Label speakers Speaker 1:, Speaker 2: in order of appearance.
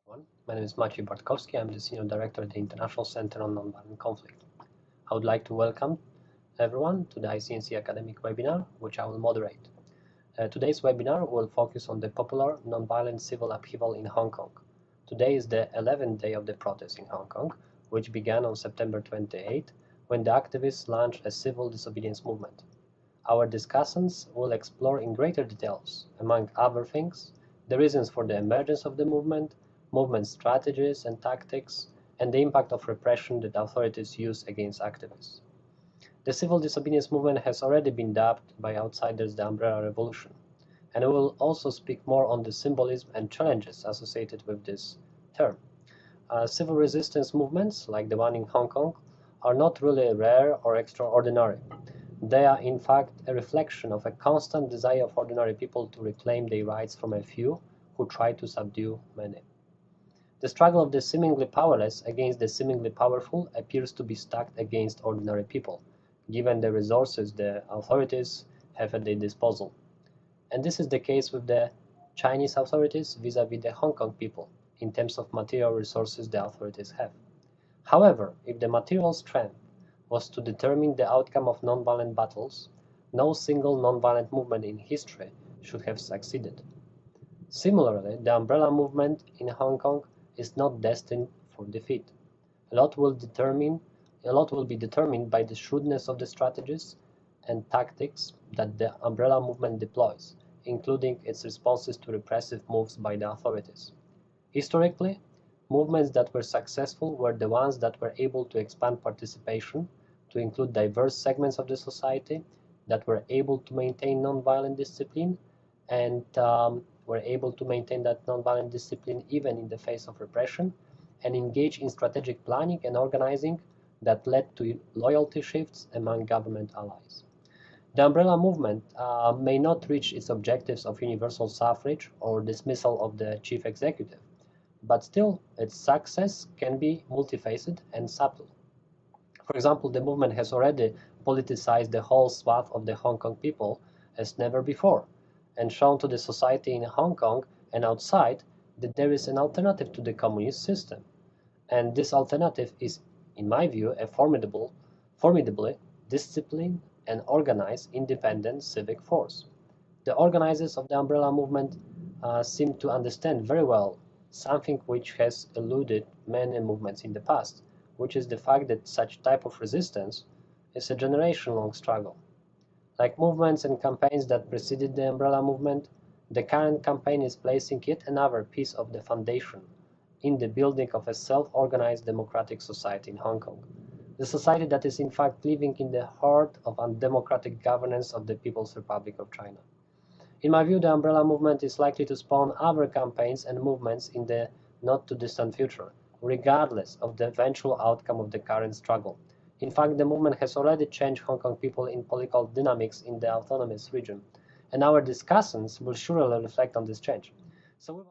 Speaker 1: everyone. My name is Maciej Bartkowski. I'm the Senior Director at the International Center on Nonviolent Conflict. I would like to welcome everyone to the ICNC academic webinar, which I will moderate. Today's webinar will focus on the popular nonviolent civil upheaval in Hong Kong. Today is the 11th day of the protests in Hong Kong, which began on September 28, when the activists launched a civil disobedience movement. Our discussants will explore in greater details, among other things, the reasons for the emergence of the movement strategies and tactics, and the impact of repression that authorities use against activists. The civil disobedience movement has already been dubbed by outsiders the Umbrella Revolution, and we will also speak more on the symbolism and challenges associated with this term. Civil resistance movements, like the one in Hong Kong, are not really rare or extraordinary. They are in fact a reflection of a constant desire of ordinary people to reclaim their rights from a few who try to subdue many. The struggle of the seemingly powerless against the seemingly powerful appears to be stacked against ordinary people, given the resources the authorities have at their disposal. And this is the case with the Chinese authorities vis-à-vis the Hong Kong people, in terms of material resources the authorities have. However, if the material strength was to determine the outcome of nonviolent battles, no single nonviolent movement in history should have succeeded. Similarly, the umbrella movement in Hong Kong is not destined for defeat. A lot will be determined by the shrewdness of the strategies and tactics that the umbrella movement deploys, including its responses to repressive moves by the authorities. Historically, movements that were successful were the ones that were able to expand participation to include diverse segments of the society, that were able to maintain nonviolent discipline, and were able to maintain that nonviolent discipline even in the face of repression, and engage in strategic planning and organizing that led to loyalty shifts among government allies. The umbrella movement may not reach its objectives of universal suffrage or dismissal of the chief executive, but still its success can be multifaceted and subtle. For example, the movement has already politicized the whole swath of the Hong Kong people as never before, and shown to the society in Hong Kong and outside that there is an alternative to the communist system. And this alternative is, in my view, a formidably disciplined and organized independent civic force. The organizers of the umbrella movement seem to understand very well something which has eluded many movements in the past, which is the fact that such type of resistance is a generation-long struggle. Like movements and campaigns that preceded the umbrella movement, the current campaign is placing yet another piece of the foundation in the building of a self-organized democratic society in Hong Kong, the society that is in fact living in the heart of undemocratic governance of the People's Republic of China. In my view, the umbrella movement is likely to spawn other campaigns and movements in the not-too-distant future, regardless of the eventual outcome of the current struggle. In fact, the movement has already changed Hong Kong people in political dynamics in the autonomous region, and our discussants will surely reflect on this change. So